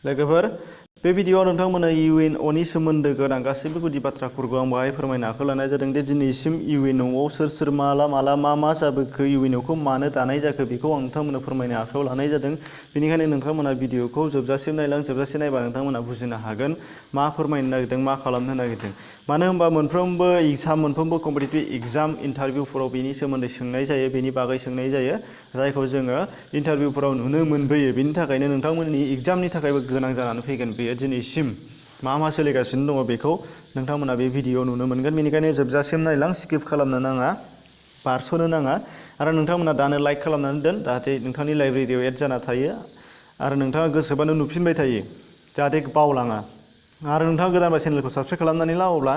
लोगोफोर बे भिडिअआव नोंथांमोना इउएनअनि सोमोन्दो गोनां गासैबो गुदि बाथ्राफोरखौ आं बाहाय फोरमायनो आखायाव लानाय जादों दि दिनैसिम इउएनअआव सोर माला मा जाबोखो इउएनअखौ मानो दानाय जाखो बेखौ आं नोंथांमोननो फोरमायनो आखायाव लानाय जादों। बेनिखायनो नोंथांमोना भिडिअखौ जोबजासिम नायलां, जोबजासिम नायबा नोंथांमोना बुजिनो हागोन मा फोरमायनो नागिरदों, मा खालामनो नागिरदों। मानो होनबा मोनफ्रोमबो कम्पिटिटिभ एग्जाम इन्टारभिउफोराव बेनि सोमोन्दै सोंनाय जायो, बेनि बागै सोंनाय जायो, जायखौ जोङो इन्टारभिउफोराव नुनो मोनबोयो। बेनि थाखायनो नोंथांमोननि एग्जामनि थाखायबो गोनां जानानै फैगोन। बेयो दिनैसिम मा सोलिगासिनो दङ बेखौ नोंथांमोना बे भिडिअआव नुनो मोनगोन। बेनिखायनो जोबजासिम नायलां, स्किप खालामनो नाङा, बारस'नो नाङा आरो नोंथांमोना दानो लाइक खालामनानै दोन जाहाथे नोंथांनि लाइब्रेरियाव एड जाना थायो आरो नोंथाङा गोसोबानो नुफिनबाय थायो, जाहाथे बावलाङा। आरो नोंथाङा गोदानबा चेनेलखौ साबस्क्राइब खालामनानै ला, अब्ला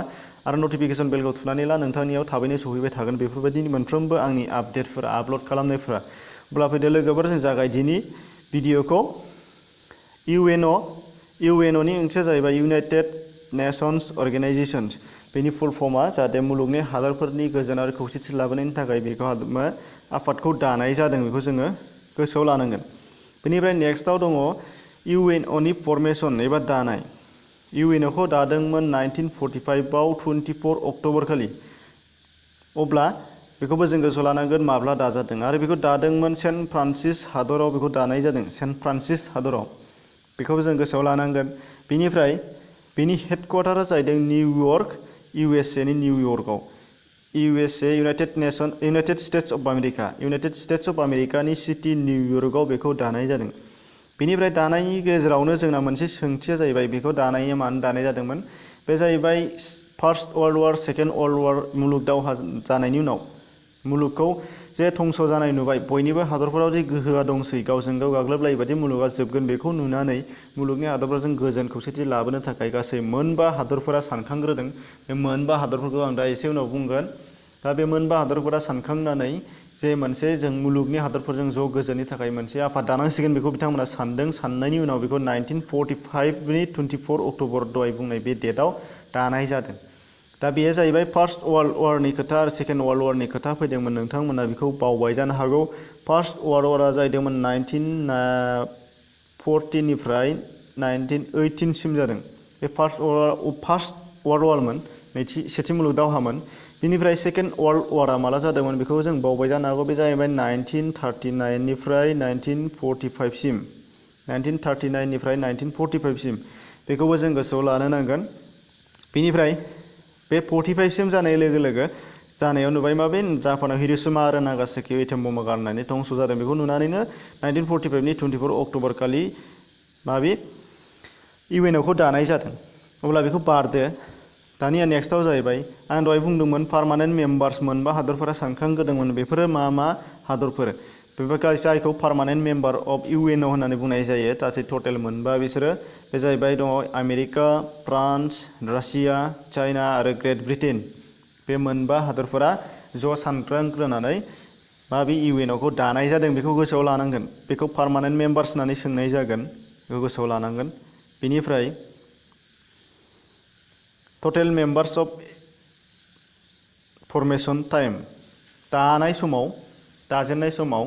आरो नटिफिकेसन बेलखौ थुनानै ला, नोंथांनियाव थाबैनो सहैबाय थागोन बेफोरबायदि मोनफ्रोमबो आंनि आपडेटफोर आपल'ड खालामनायफोरा। अब्ला फैदो लोगोफोर जों जागायदिनि भिडिअखौ। इउएनअनि ओंथिया जाहैबाय इउनाइटेड नेशन्स अर्गेनाइजेशन। बेनि फुल फर्मआ जाहाथे मुलुगनि हादरफोरनि गोजोन आरो खौसेथि लाबोनायनि थाखाय बेखौ आफादखौ दानाय जादों, बेखौ जोङो गोसोआव लानांगोन। बेनिफ्राय नेक्स्टआव दङ इउएनअनि फर्मेसन एबा दानाय। इउएनअखौ दादोंमोन 1945आव 24 अक्ट'बर खालि। अब्ला बेखौबो जों गोसोआव लानांगोन माब्ला दाजादों। आरो बेखौ दादोंमोन सेन फ्रान्सिस हादराव बेखौ दानाय जादों, सेन फ्रान्सिस हादराव। बेखौबो जों गोसोआव लानांगोन। बेनिफ्राय बेनि हेडक्वार्टारा जाहैदों निउयर्क, इउएसएनि निउयर्कआव। United States of America, United States of आमेरिकानि सिटि निउयर्कआव बेखौ दानाय जादों। बेनिफ्राय दानायनि गेजेरावनो जोंना मोनसे सोंथिया जाहैबाय बेखौ दानाया मानो दानाय जादोंमोन। बे जाहैबाय first world war, second world war मुलुग दावहा जानायनि उनाव मुलुगखौ जे धंस' जानाय नुबाय, बयनिबो हादरफोराव जे गोहोआ दंसै, गावजों गाव गाग्लोबलायै बादि मुलुगा जोबगोन, बेखौ नुनानै मुलुगनि हादरफोरजों गोजोन खौसेथि लाबोनो थाखाय गासै मोनबा हादरफोरा सानखांग्रोदों। बे मोनबा हादरफोरखौ आं दा एसे उनाव बुंगोन। दा बे मोनबा हादरफोरा सानखांनानै जे मोनसे जों मुलुगनि हादरफोरजों ज' गोजोननि थाखाय मोनसे आफाद दानांसिगोन, बेखौ बिथांमोना सानदों। साननायनि उनाव बेखौ 1945नि 24 अक्ट'बर दहाय बुंनाय बे डेटआव दानाय जादों। दा बेयो जाहैबाय फार्स्ट वर्ल्ड वारनि खोथा आरो सेकेन्ड वर्ल्ड वारनि खोथा फैदोंमोन। नोंथांमोना बेखौ बावबाय जानो हागौ। फार्स्ट वर्ल्ड वारआ जाहैदोंमोन 1914निफ्राय 1918सिम जादों। बे फार्स्ट वर्ल्ड वारमोन, सेथि मुलुग दावहामोन। बिनिफ्राय सेकेन्ड वर्ल्ड वारआ माला जादोंमोन बेखौ जों बावबाय जानो हागौ। बे जाहैबाय 1939निफ्राय 1945सिम, 1939निफ्राय 1945सिम। बेखौबो जों गोसोआव लानो नांगोन। बेनिफ्राय बे 45सिम जानाय लोगो लोगो जानायाव नुबाय माबे जापानाव हिर'शिमा आरो नागासाकियाव एटम बमा गारनानै धंस' जादों। बेखौ नुनानैनो 1945नि 24 अक्ट'बर खालि इउएनअखौ दानाय जादों। अब्ला बेखौ बारदो। दानिया नेक्स्टआव जाहैबाय आं दहाय बुंदोंमोन पार्मानेन्ट मेम्बार्स मोनबा हादरफोरा सानखांग्रोदोंमोन। बेफोरो मा हादरफोर? बेफोर जायखौ पार्मानेन्ट मेम्बार अफ इउएनअ होननानै बुंनाय जायो। गासै टटेल मोनबा बिसोरो। बे जाहैबाय दङ आमेरिका, फ्रान्स, रासिया, चाइना आरो ग्रेट ब्रिटेन। बे मोनबा हादरफोरा ज' सानखांग्रोनानै बे इउएनअखौ दानाय जादों, बेखौ गोसोआव लानांगोन। बेखौ पार्मानेन्ट मेम्बार्स होननानै सोंनाय जागोन, बेखौ गोसोआव लानांगोन। बेनिफ्राय टटेल मेम्बार्स अफ फर्मेसन टाइम, दाजेननाय समाव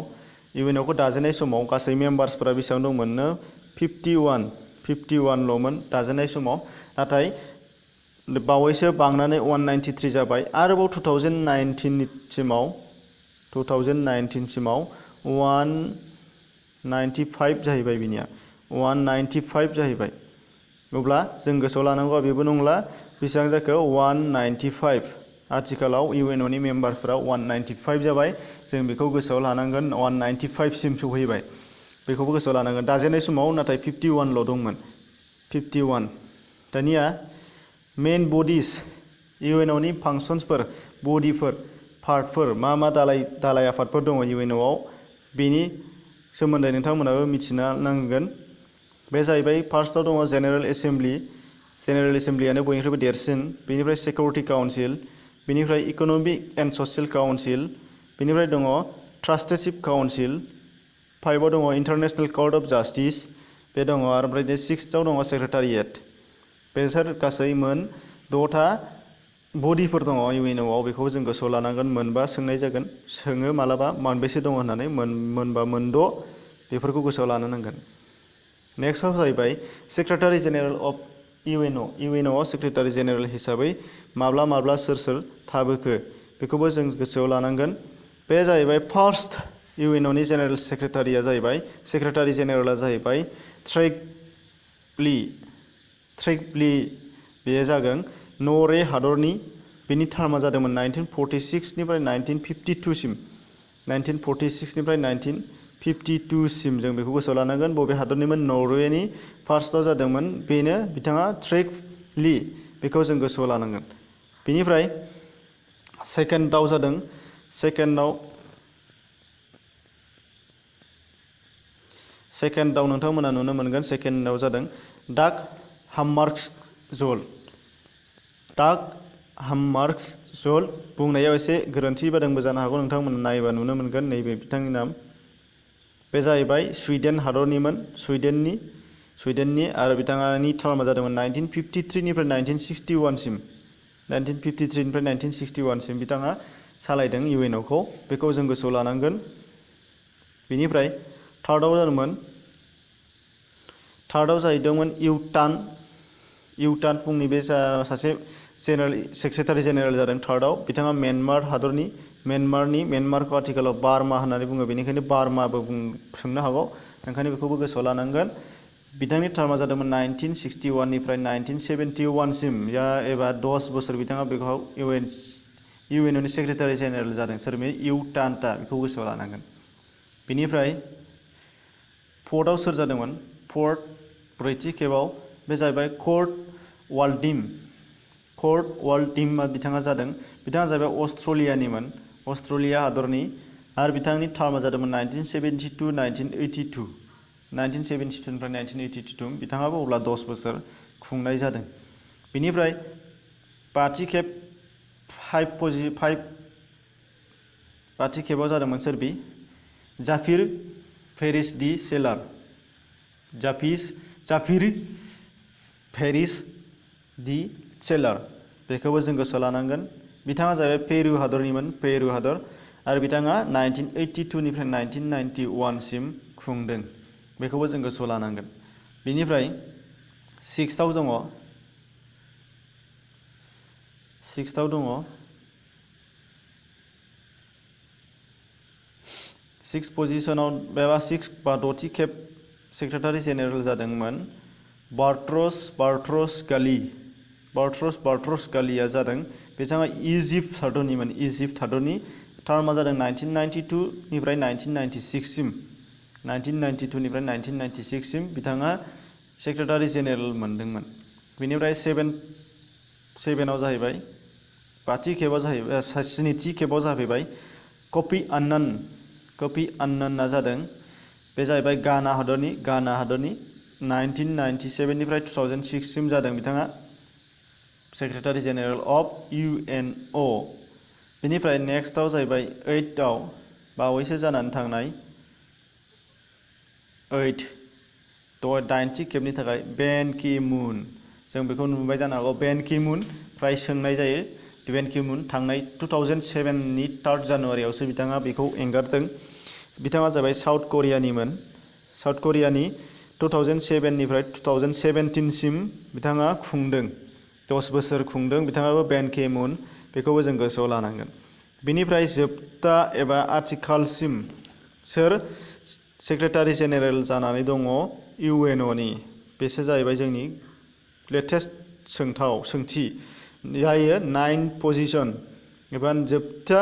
इउएनअखौ दाजेननाय समाव गासै मेम्बार्सफोरा बेसेबां दंमोननो? 51ल'मोन दाजेननाय समाव। नाथाय बावैसो बांनानै 193 जाबाय। आरोबाव 2019सिमाव 195 जाहैबाय बिनिया, 195 जाहैबाय। अब्ला जों गोसोआव लानांगौआ बेबो नंला। बेसेबां जाखो? 195। आथिखालाव इउएनअनि मेम्बारफोरा 195 जाबाय। जों बेखौ गोसोआव लानांगोन, 195सिम सौहैबाय। बेखौबो गोसोआव लानांगोन। दाजेननाय समाव नाथाय 51ल' दंमोन, 51। दानिया मेइन बडिस, इउएनअनि फांसन्सफोर, बडिफोर, पार्टफोर, मा दालाय आफादफोर दङ इउएनअआव, बेनि सोमोन्दै नोंथांमोनाबो मिथिनो नांगोन। बे जाहैबाय फार्स्टआव दङ जेनेरेल एसेम्बलि। जेनेरेल एसेम्बलियानो बयनिख्रुइबो देरसिन। बेनिफ्राय सिकिउरिटि काउन्सिल, बेनिफ्राय इक'नमिक एन्ड ससियेल काउन्सिल, बेनिफ्राय दङ ट्रास्टिशिप काउन्सिल, 5आव दङ इन्टारनेशनेल कर्ट अफ जास्टिस, बे दङ। आरो ओमफ्राय 6आव दङ सेक्रेटारियेट। बेसोर गासै मोन 6था बडिफोर दङ इउएनअआव। बेखौ जों गोसोआव लानांगोन। मोनबा सोंनाय जागोन, सोङो मालाबा मोनबेसे दङ होननानै, मोनबा, मोनद', बेफोरखौ गोसोआव लानो नांगोन। नेक्स्टआव जाहैबाय सेक्रेटारि जेनेरेल अफ इउएनअ सेक्रेटारि जेनेरेल हिसाबै माब्ला सोर थाबोखो बेखौबो जों गोसोआव लानांगोन। बे जाहैबाय फार्स्ट इउएनअनि जेनेरेल सेक्रेटारि जेनेरेला जाहैबाय थ्रेइगब्ली बेयो जागोन नर्वे हादरनि। बेनि टार्मा जादोंमोन 1946 निफ्राय 1952 सिम 1946 सिम जों बेखौ गोसोआव लानांगोन। बबे हादरनिमोन? नर्वेनि। फार्स्टआव जादोंमोन बेनो बिथाङा थ्रेइगब्ली, बेखौ जों गोसोआव लानांगोन। बेनिफ्राय सेकेन्डआव जादों सेकेन्डआव नोंथांमोना नुनो मोनगोन। सेकेन्डआव जादों डाग हामार्सजोल्ड बुंनायाव एसे गोरोन्थि जादोंबो जानो हागौ, नोंथांमोना नायोबा नुनो मोनगोन। नैबे बिथांनि नाम, बे जाहैबाय स्वीडेन हादरनिमोन, स्वीडेननि आरो बिथाङानि टार्मा जादोंमोन 1953 निफ्राय 1961 सिम 1953 निफ्राय 1961 सिम बिथाङा सालायदों इउएनअखौ, बेखौ जों गोसोआव लानांगोन। बेनिफ्राय थार्डआव जाहैदोंमोन इउटान मुंनि बे सासे सेक्रेटारि जेनेरेल जादों थार्डआव। बिथाङा म्यानमारखौ आथिखालाव बार्मा होननानै बुङो, बेनिखायनो बार्माबो सोंनो हागौ, ओंखायनो बेखौबो गोसोआव लानांगोन। बिथांनि टार्मा जादोंमोन 1961 निफ्राय 1971 सिम एबा 10 बोसोर बिथाङा बेखौ इउएनअनि सेक्रेटारि जेनेरेल जादों। सोरमोन? इउटानटा, बेखौ गोसोआव लानांगोन। बेनिफ्राय फर्थआव सोर जादोंमोन? ब्रैथि खेबाव बे जाहैबाय कर्ट वाल्डिमा बिथाङा जादों। बिथाङा जाहैबाय अस्ट्रेलिया हादरनि, आरो बिथांनि टार्मा जादोंमोन 1972 निफ्राय 1982 बिथाङाबो अब्ला 10 बोसोर खुंनाय जादों। बेनिफ्राय बाथि खेबाव जादोंमोन सोर? जाफिर फेरिस दि सेलार, बेखौबो जों गोसोआव लानांगोन। बिथाङा जाहैबाय पेरु हादर, आरो बिथाङा 1982 निफ्राय 1991 सिम खुंदों, बेखौबो जों गोसोआव लानांगोन। बेनिफ्राय सिक्सथआव दङ सिक्स पजिशनाव एबा द'थि खेब सेक्रेटारि जेनेरेल जादोंमोन बार्ट्रस गालिया जादों। बिथाङा इजिप्ट हादरनि टार्मा जादों 1992 निफ्राय 1996 सिम बिथाङा सेक्रेटारि जेनेरेल मोनदोंमोन। बेनिफ्राय सेभेनाव जाहैबाय स्निथि खेबाव जाहैबाय कफि आन्नानआ जादों। बे जाहैबाय गाना हादरनि 1997 निफ्राय 2006 सिम जादों बिथाङा सेक्रेटारि जेनेरेल अफ इउएनअ। बेनिफ्राय नेक्स्टआव जाहैबाय 8आव बावैसो जानानै थांनाय 8थि खेबनि थाखाय बेन कि मुन, जों बेखौ नुबाय जानो हागौ। बेन कि मुन फ्राय सोंनाय जायो। बेन कि मुन थांनाय 2007 नि 3 जानुवारियावसो बिथाङा बेखौ एंगारदों। बिथाङा जाबाय साउथ करियानि 2007 निफ्राय 2017 सिम बिथाङा खुंदों, 10 बोसोर खुंदों बिथाङाबो बेन कि मुन, बेखौबो जों गोसोआव लानांगोन। बेनिफ्राय जोबथा एबा आथिखालसिम सोर सेक्रेटारि जेनेरेल जानानै दङ इउएनअनि? बेसो जाहैबाय जोंनि लेटेस्ट सोंथि जायो। 9 पजिशन एबा जोबथा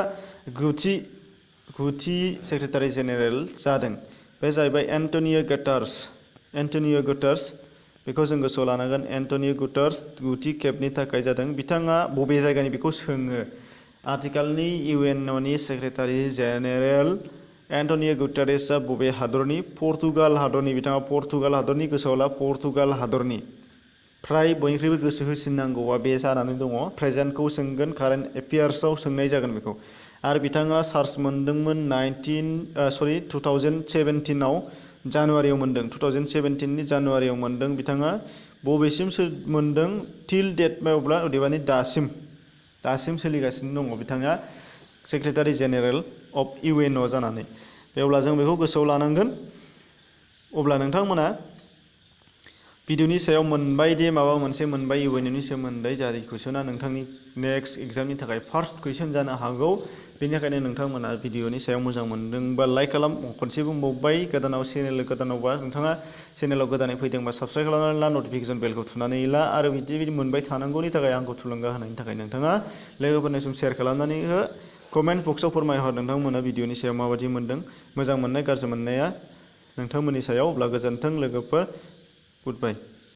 गुथि सेक्रेटारि जेनेरेल जादों। बे जाहैबाय एन्टनियो गुटारेस, बेखौ जों गोसोआव लानांगोन। एन्टनियो गुटारेस गुथि खेबनि थाखाय जादों। बिथाङा बबे जायगानि बेखौ सोङो। आथिखालनि इउएनअनि सेक्रेटारि जेनेरेल एन्टनियो गुटारेसआ बबे हादरनि? पर्तुगाल हादरनि। बिथाङा पर्तुगाल हादरनि, गोसोआव ला, पर्तुगाल हादरनि। फ्राय बयनिख्रुइबो गोसो होसिननांगौआ बे जानानै दङ। प्रेजेन्टखौ सोंगोन, कारेन्ट एफेयार्सआव सोंनाय जागोन बेखौ। आरो बिथाङा चार्ज मोनदोंमोन 2017आव जानुवारियाव मोनदों। 2017 नि जानुवारियाव मोनदों बिथाङा। बबेसिम मोनदों टिल डेट अब्ला अदेबानि दासिम सोलिगासिनो दङ बिथाङा सेक्रेटारि जेनेरेल अफ इउएनअ जानानै। अब्ला जों बेखौ गोसोआव लानांगोन। अब्ला नोंथांमोना भिडिअनि सायाव मोनबाय दे माबा मोनसे मोनबाय इउएनअनि सोमोन्दै जाय कुइसना नोंथांनि नेक्स्ट एग्जामनि थाखाय फार्स्ट कुइसन जानो हागौ। बेनिखायनो नोंथांमोना भिडिअनि सायाव मोजां मोनदोंबा लाइक खालाम। खनसे बुंबावबाय गोदानावबा नोंथाङा चेनेलाव गोदानै फैदोंबा साबस्क्राइब खालामनानै ला, नटिफिकेसन बेलखौ थुनानै ला आरो बिदि मोनबाय थानांगौनि थाखाय आंखौ थुलुंगा होनायनि थाखाय नोंथाङा लोगोफोरनिसिम शेयार खालामनानै हो। कमेन्ट बक्सआव फोरमायहर नोंथांमोना भिडिअनि सायाव माबायदि मोनदों। मोजां मोननाय गाज्रि मोननाया नोंथांमोननि सायाव। अब्ला गोजोन्थों लोगोफोर, गुड बाय।